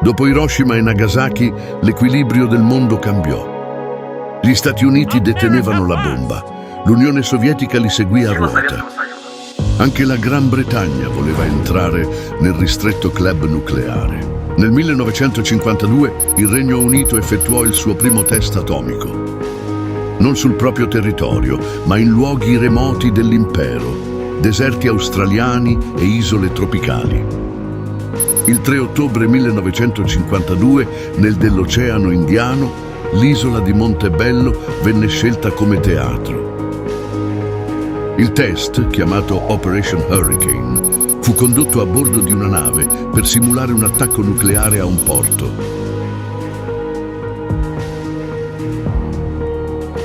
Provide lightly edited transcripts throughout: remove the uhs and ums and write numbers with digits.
Dopo Hiroshima e Nagasaki, l'equilibrio del mondo cambiò. Gli Stati Uniti detenevano la bomba, l'Unione Sovietica li seguì a ruota. Anche la Gran Bretagna voleva entrare nel ristretto club nucleare. Nel 1952 il Regno Unito effettuò il suo primo test atomico. Non sul proprio territorio, ma in luoghi remoti dell'impero, deserti australiani e isole tropicali. Il 3 ottobre 1952, nel dell'Oceano Indiano, l'isola di Montebello venne scelta come teatro. Il test, chiamato Operation Hurricane, fu condotto a bordo di una nave per simulare un attacco nucleare a un porto.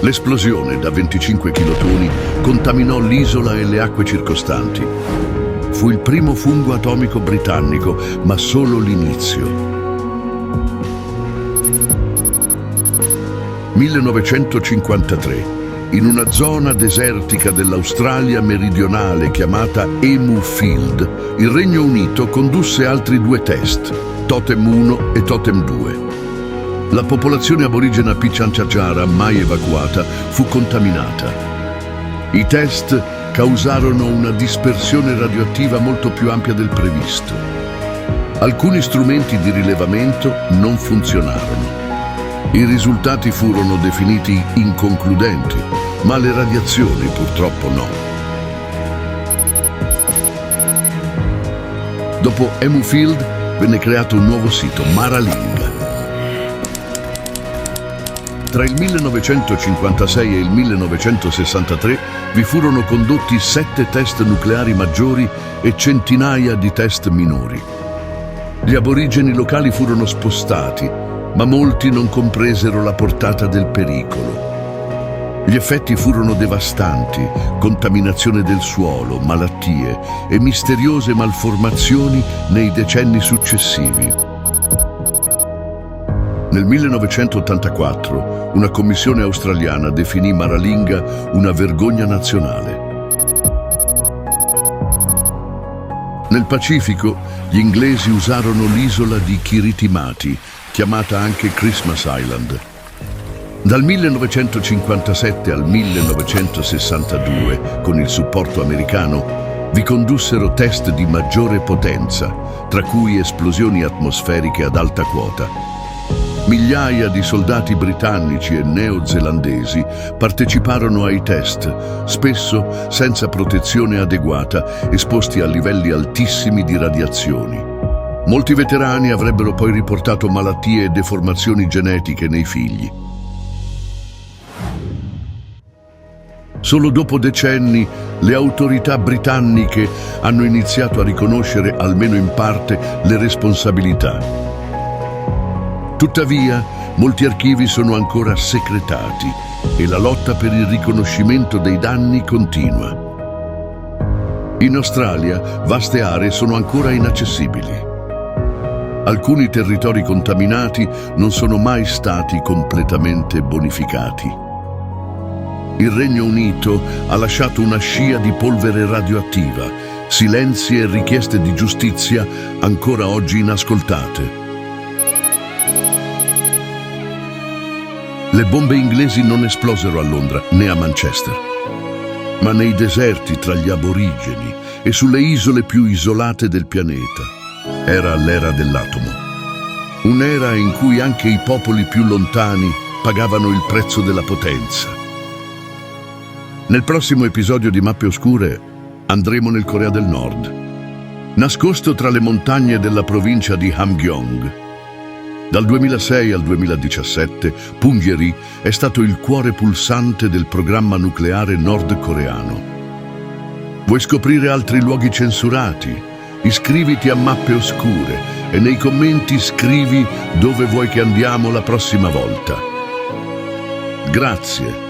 L'esplosione da 25 chilotoni contaminò l'isola e le acque circostanti. Fu il primo fungo atomico britannico, ma solo l'inizio. 1953. In una zona desertica dell'Australia meridionale chiamata Emu Field, il Regno Unito condusse altri due test, Totem 1 e Totem 2. La popolazione aborigena Pitjantjatjara, mai evacuata, fu contaminata. I test causarono una dispersione radioattiva molto più ampia del previsto. Alcuni strumenti di rilevamento non funzionarono. I risultati furono definiti inconcludenti, ma le radiazioni purtroppo no. Dopo Emu Field venne creato un nuovo sito, Maralinga. Tra il 1956 e il 1963 vi furono condotti 7 test nucleari maggiori e centinaia di test minori. Gli aborigeni locali furono spostati, ma molti non compresero la portata del pericolo. Gli effetti furono devastanti: contaminazione del suolo, malattie e misteriose malformazioni nei decenni successivi. Nel 1984 una commissione australiana definì Maralinga una vergogna nazionale. Nel Pacifico gli inglesi usarono l'isola di Kiritimati, chiamata anche Christmas Island. Dal 1957 al 1962, con il supporto americano, vi condussero test di maggiore potenza, tra cui esplosioni atmosferiche ad alta quota. Migliaia di soldati britannici e neozelandesi parteciparono ai test, spesso senza protezione adeguata, esposti a livelli altissimi di radiazioni. Molti veterani avrebbero poi riportato malattie e deformazioni genetiche nei figli. Solo dopo decenni le autorità britanniche hanno iniziato a riconoscere, almeno in parte, le responsabilità. Tuttavia, molti archivi sono ancora segretati e la lotta per il riconoscimento dei danni continua. In Australia, vaste aree sono ancora inaccessibili. Alcuni territori contaminati non sono mai stati completamente bonificati. Il Regno Unito ha lasciato una scia di polvere radioattiva, silenzi e richieste di giustizia ancora oggi inascoltate. Le bombe inglesi non esplosero a Londra né a Manchester, ma nei deserti tra gli aborigeni e sulle isole più isolate del pianeta. Era l'era dell'atomo. Un'era in cui anche i popoli più lontani pagavano il prezzo della potenza. Nel prossimo episodio di Mappe Oscure andremo nel Corea del Nord. Nascosto tra le montagne della provincia di Hamgyong, dal 2006 al 2017, Punggye-ri è stato il cuore pulsante del programma nucleare nordcoreano. Vuoi scoprire altri luoghi censurati? Iscriviti a Mappe Oscure e nei commenti scrivi dove vuoi che andiamo la prossima volta. Grazie.